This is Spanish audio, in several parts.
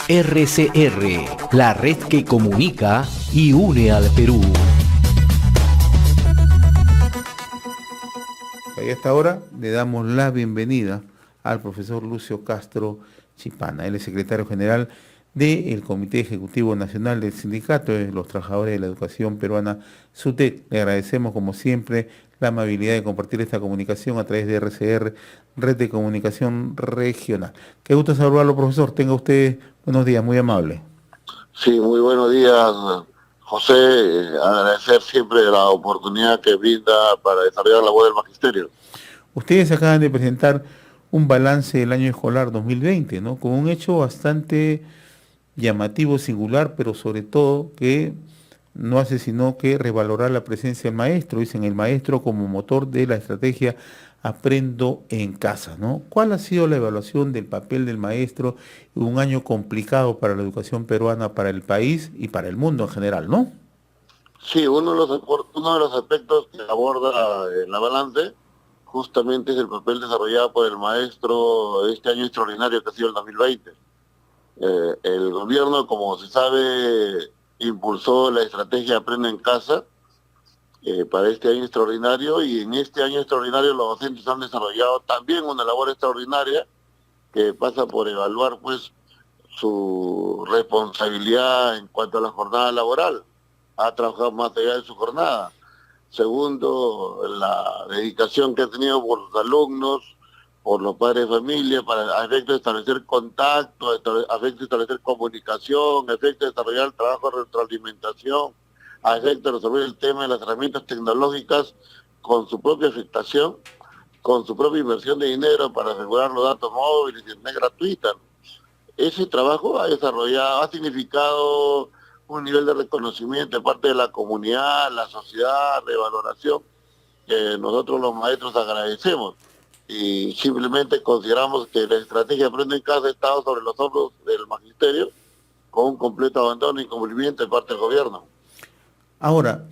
RCR, la red que comunica y une al Perú. Y a esta hora le damos la bienvenida al profesor Lucio Castro Chipana. Él es secretario general del Comité Ejecutivo Nacional del Sindicato de los Trabajadores de la Educación Peruana, SUTEC. Le agradecemos, como siempre, la amabilidad de compartir esta comunicación a través de RCR, Red de Comunicación Regional. Qué gusto saludarlo, profesor. Tenga usted buenos días, muy amable. Sí, muy buenos días, José. Agradecer siempre la oportunidad que brinda para desarrollar la voz del magisterio. Ustedes acaban de presentar un balance del año escolar 2020, ¿no? Con un hecho bastante llamativo, singular, pero sobre todo que no hace sino que revalorar la presencia del maestro. Dicen el maestro como motor de la estrategia Aprendo en Casa, ¿no? ¿Cuál ha sido la evaluación del papel del maestro en un año complicado para la educación peruana, para el país y para el mundo en general, ¿no? Sí, uno de los aspectos que aborda la balance justamente es el papel desarrollado por el maestro este año extraordinario que ha sido el 2020. El gobierno, como se sabe, impulsó la estrategia Aprende en Casa para este año extraordinario, y en este año extraordinario los docentes han desarrollado también una labor extraordinaria que pasa por evaluar pues su responsabilidad en cuanto a la jornada laboral. Ha trabajado más allá de su jornada. Segundo, la dedicación que ha tenido por los alumnos, por los padres de familia, a efecto de establecer contacto, a efecto de establecer comunicación, a efecto de desarrollar el trabajo de retroalimentación, a efecto de resolver el tema de las herramientas tecnológicas con su propia afectación, con su propia inversión de dinero para asegurar los datos móviles y internet gratuita. Ese trabajo ha significado un nivel de reconocimiento de parte de la comunidad, la sociedad, de valoración, que nosotros los maestros agradecemos. Y simplemente consideramos que la estrategia Aprende en Casa ha estado sobre los hombros del magisterio, con un completo abandono e incumplimiento de parte del gobierno. Ahora,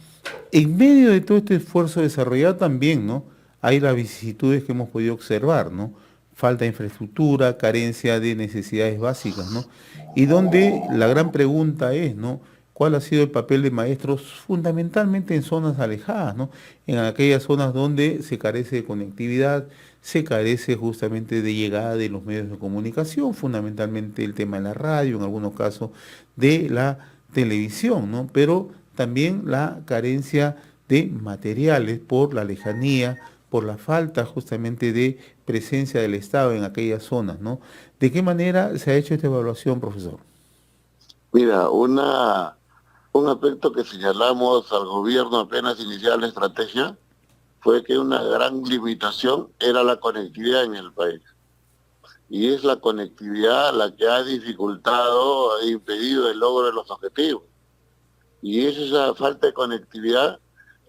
en medio de todo este esfuerzo desarrollado también, ¿no? Hay las vicisitudes que hemos podido observar, ¿no? Falta de infraestructura, carencia de necesidades básicas, ¿no? Y donde la gran pregunta es, ¿no? ¿Cuál ha sido el papel de maestros fundamentalmente en zonas alejadas, ¿no? En aquellas zonas donde se carece de conectividad, se carece justamente de llegada de los medios de comunicación, fundamentalmente el tema de la radio, en algunos casos de la televisión, ¿no? Pero también la carencia de materiales por la lejanía, por la falta justamente de presencia del Estado en aquellas zonas, ¿no? ¿De qué manera se ha hecho esta evaluación, profesor? Mira, un aspecto que señalamos al gobierno apenas iniciar la estrategia fue que una gran limitación era la conectividad en el país. Y es la conectividad la que ha dificultado, ha impedido el logro de los objetivos. Y es esa falta de conectividad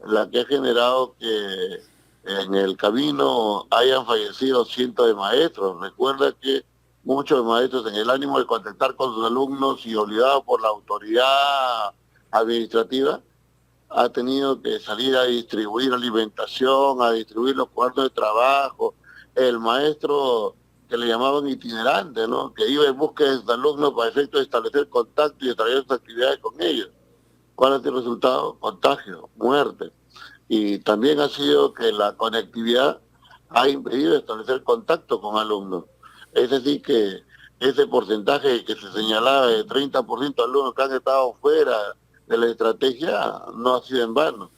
la que ha generado que en el camino hayan fallecido cientos de maestros. Recuerda que muchos maestros, en el ánimo de contactar con sus alumnos y obligados por la autoridad administrativa, ha tenido que salir a distribuir alimentación, a distribuir los cuartos de trabajo. El maestro que le llamaban itinerante, ¿no? Que iba en busca de sus alumnos para efecto de establecer contacto y desarrollar sus actividades con ellos. ¿Cuál ha sido el resultado? Contagio, muerte. Y también ha sido que la conectividad ha impedido establecer contacto con alumnos. Es decir, que ese porcentaje que se señalaba de 30% de alumnos que han estado fuera de la estrategia no ha sido en vano.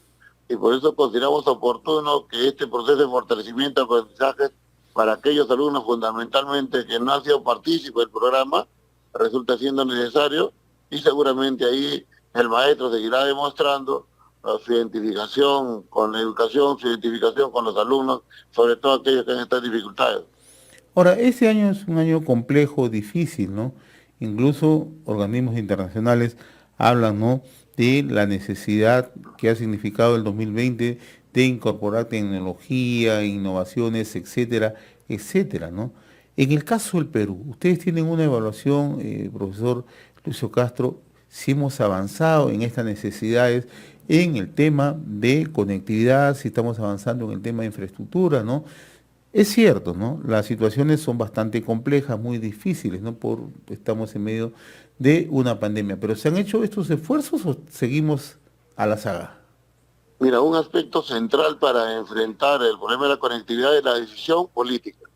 Y por eso consideramos oportuno que este proceso de fortalecimiento de aprendizajes para aquellos alumnos fundamentalmente que no han sido partícipes del programa resulta siendo necesario, y seguramente ahí el maestro seguirá demostrando su identificación con la educación, su identificación con los alumnos, sobre todo aquellos que han estado en dificultades. Ahora, este año es un año complejo, difícil, ¿no? Incluso organismos internacionales hablan, ¿no?, de la necesidad que ha significado el 2020 de incorporar tecnología, innovaciones, etcétera, etcétera, ¿no? En el caso del Perú, ustedes tienen una evaluación, profesor Lucio Castro, si hemos avanzado en estas necesidades en el tema de conectividad, si estamos avanzando en el tema de infraestructura, ¿no? Es cierto, ¿no? Las situaciones son bastante complejas, muy difíciles, ¿no? Estamos en medio de una pandemia. ¿Pero se han hecho estos esfuerzos o seguimos a la saga? Mira, un aspecto central para enfrentar el problema de la conectividad es la decisión política.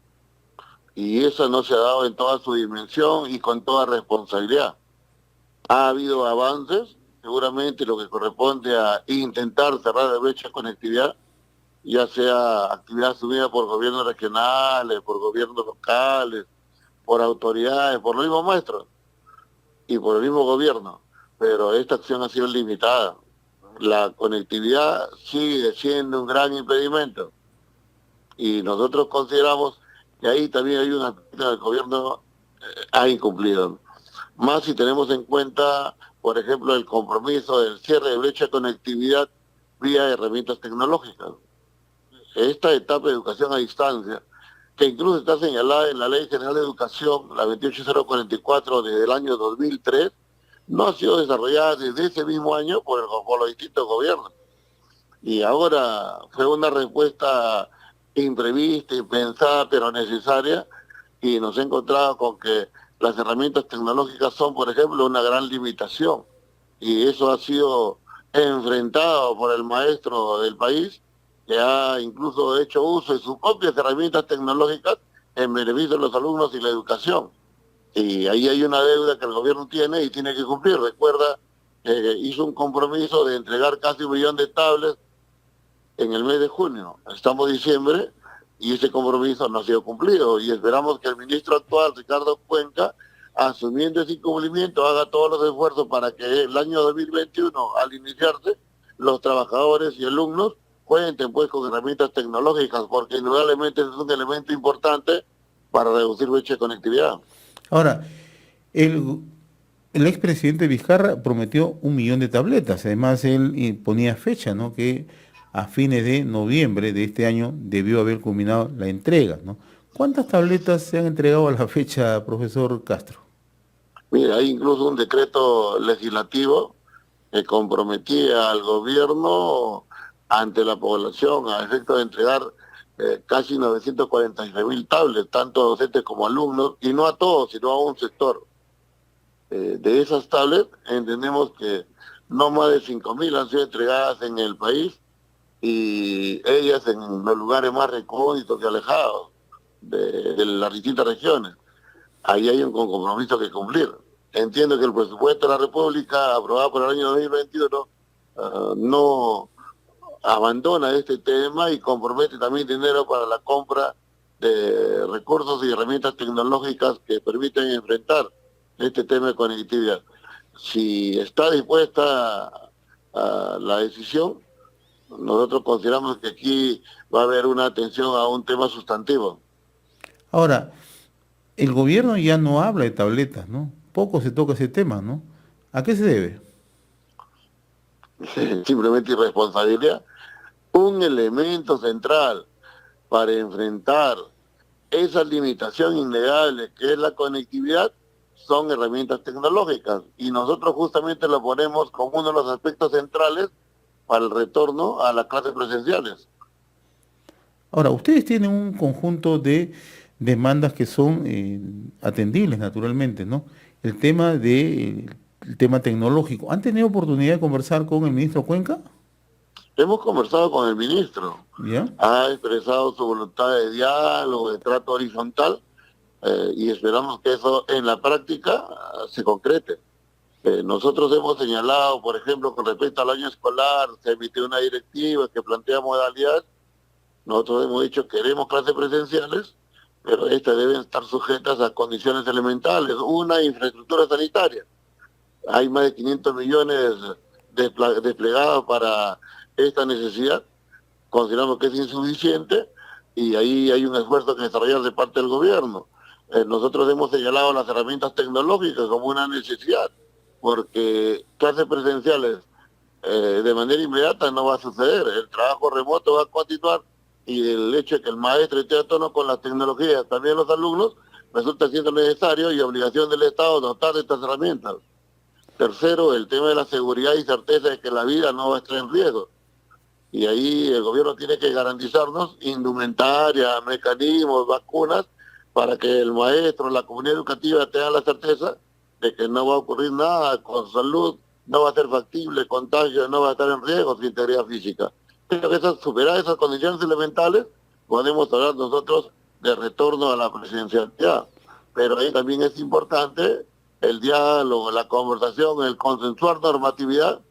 Y eso no se ha dado en toda su dimensión y con toda responsabilidad. Ha habido avances, seguramente lo que corresponde a intentar cerrar la brecha de conectividad, ya sea actividad asumida por gobiernos regionales, por gobiernos locales, por autoridades, por los mismos maestros y por el mismo gobierno. Pero esta acción ha sido limitada. La conectividad sigue siendo un gran impedimento y nosotros consideramos que ahí también hay una aspecto que el gobierno ha incumplido. Más si tenemos en cuenta, por ejemplo, el compromiso del cierre de brecha de conectividad vía herramientas tecnológicas. Esta etapa de educación a distancia, que incluso está señalada en la Ley General de Educación, la 28044 desde el año 2003, no ha sido desarrollada desde ese mismo año por los distintos gobiernos. Y ahora fue una respuesta imprevista, impensada, pero necesaria, y nos he encontrado con que las herramientas tecnológicas son, por ejemplo, una gran limitación. Y eso ha sido enfrentado por el maestro del país, que ha incluso hecho uso de sus propias herramientas tecnológicas en beneficio de los alumnos y la educación. Y ahí hay una deuda que el gobierno tiene y tiene que cumplir. Recuerda que hizo un compromiso de entregar casi 1 millón de tablets en el mes de junio. Estamos en diciembre y ese compromiso no ha sido cumplido. Y esperamos que el ministro actual, Ricardo Cuenca, asumiendo ese incumplimiento, haga todos los esfuerzos para que el año 2021, al iniciarse, los trabajadores y alumnos cuenten pues con herramientas tecnológicas, porque indudablemente es un elemento importante para reducir brecha de conectividad. Ahora, el expresidente Vizcarra prometió 1 millón de tabletas. Además, él ponía fecha, ¿no? Que a fines de noviembre de este año debió haber culminado la entrega, ¿no? ¿Cuántas tabletas se han entregado a la fecha, profesor Castro? Mira, hay incluso un decreto legislativo que comprometía al gobierno ante la población a efecto de entregar casi 946.000 tablets, tanto a docentes como alumnos, y no a todos, sino a un sector. De esas tablets entendemos que no más de 5.000 han sido entregadas en el país, y ellas en los lugares más recónditos y alejados de las distintas regiones. Ahí hay un compromiso que cumplir. Entiendo que el presupuesto de la República, aprobado por el año 2021, no abandona este tema y compromete también dinero para la compra de recursos y herramientas tecnológicas que permiten enfrentar este tema de conectividad. Si está dispuesta a la decisión, nosotros consideramos que aquí va a haber una atención a un tema sustantivo. Ahora, el gobierno ya no habla de tabletas, ¿no? Poco se toca ese tema, ¿no? ¿A qué se debe? Simplemente irresponsabilidad. Un elemento central para enfrentar esa limitación innegable que es la conectividad son herramientas tecnológicas, y nosotros justamente lo ponemos como uno de los aspectos centrales para el retorno a las clases presenciales. Ahora, ustedes tienen un conjunto de demandas que son atendibles naturalmente, ¿no? El tema tecnológico. ¿Han tenido oportunidad de conversar con el ministro Cuenca? Hemos conversado con el ministro, ¿Ya? ha expresado su voluntad de diálogo, de trato horizontal, y esperamos que eso en la práctica se concrete. Nosotros hemos señalado, por ejemplo, con respecto al año escolar, se emitió una directiva que plantea modalidades. Nosotros hemos dicho que queremos clases presenciales, pero estas deben estar sujetas a condiciones elementales. Una, infraestructura sanitaria. Hay más de 500 millones desplegados para esta necesidad. Consideramos que es insuficiente y ahí hay un esfuerzo que desarrollar de parte del gobierno. Nosotros hemos señalado las herramientas tecnológicas como una necesidad, porque clases presenciales de manera inmediata no va a suceder. El trabajo remoto va a continuar, y el hecho de que el maestro esté a tono con las tecnologías, también los alumnos, resulta siendo necesario y obligación del Estado dotar de estas herramientas. Tercero, el tema de la seguridad y certeza de que la vida no va a estar en riesgo. Y ahí el gobierno tiene que garantizarnos indumentaria, mecanismos, vacunas, para que el maestro, la comunidad educativa tenga la certeza de que no va a ocurrir nada con su salud, no va a ser factible el contagio, no va a estar en riesgo su integridad física. Pero que superar esas condiciones elementales, podemos hablar nosotros de retorno a la presidencialidad. Pero ahí también es importante el diálogo, la conversación, el consensuar normatividad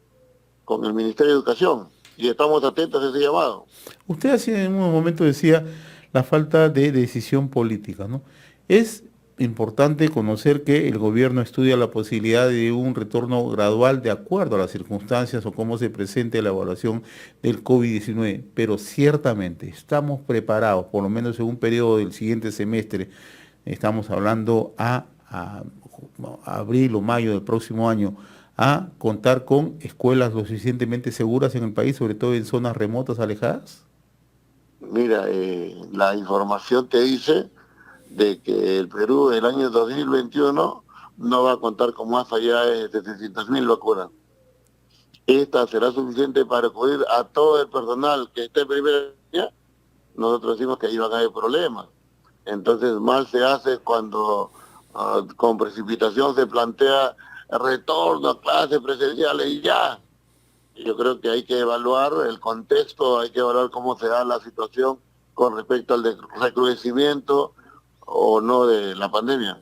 con el Ministerio de Educación. Y estamos atentos a ese llamado. Usted hace en un momento decía la falta de decisión política, ¿no? Es importante conocer que el gobierno estudia la posibilidad de un retorno gradual de acuerdo a las circunstancias o cómo se presente la evaluación del COVID-19, pero ciertamente estamos preparados, por lo menos en un periodo del siguiente semestre, estamos hablando a abril o mayo del próximo año, a contar con escuelas lo suficientemente seguras en el país, sobre todo en zonas remotas, alejadas? Mira, la información te dice de que el Perú el año 2021 no va a contar con más allá de 700.000 vacunas. Esta será suficiente para cubrir a todo el personal que esté en primera línea. Nosotros decimos que ahí van a haber problemas. Entonces mal se hace cuando con precipitación se plantea retorno a clases presenciales y ya. Yo creo que hay que evaluar el contexto, hay que evaluar cómo se da la situación con respecto al recrudecimiento o no de la pandemia.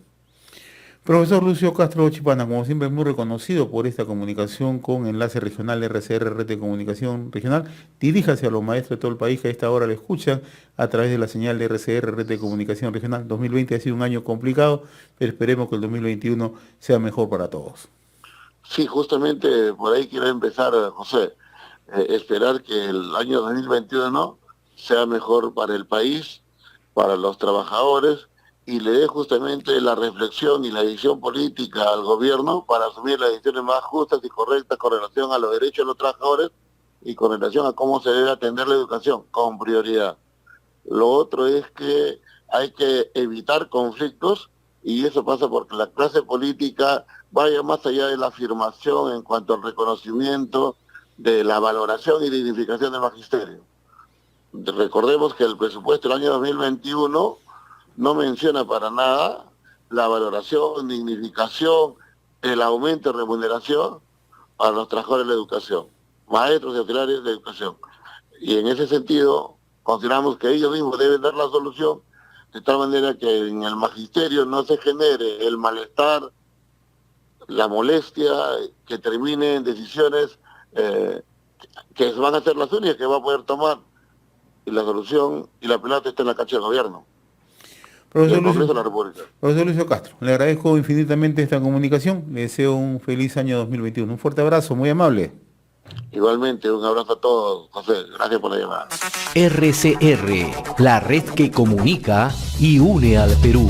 Profesor Lucio Castro Chipana, como siempre muy reconocido por esta comunicación con Enlace Regional RCR, Red de Comunicación Regional, diríjase a los maestros de todo el país que a esta hora le escuchan a través de la señal de RCR, Red de Comunicación Regional. 2020 ha sido un año complicado, pero esperemos que el 2021 sea mejor para todos. Sí, justamente por ahí quiero empezar, José. Esperar que el año 2021 sea mejor para el país, para los trabajadores, y le dé justamente la reflexión y la decisión política al gobierno para asumir las decisiones más justas y correctas con relación a los derechos de los trabajadores y con relación a cómo se debe atender la educación, con prioridad. Lo otro es que hay que evitar conflictos, y eso pasa porque la clase política vaya más allá de la afirmación en cuanto al reconocimiento de la valoración y dignificación del magisterio. Recordemos que el presupuesto del año 2021 no menciona para nada la valoración, dignificación, el aumento de remuneración a los trabajadores de la educación, maestros y auxiliares de educación. Y en ese sentido, consideramos que ellos mismos deben dar la solución de tal manera que en el magisterio no se genere el malestar, la molestia, que termine en decisiones que van a ser las únicas que va a poder tomar, y la solución y la pelota está en la cancha del gobierno. Profesor Congreso de la República. Profesor Lucio Castro, le agradezco infinitamente esta comunicación, le deseo un feliz año 2021. Un fuerte abrazo, muy amable. Igualmente, un abrazo a todos, José. Gracias por la llamada. RCR, la red que comunica y une al Perú.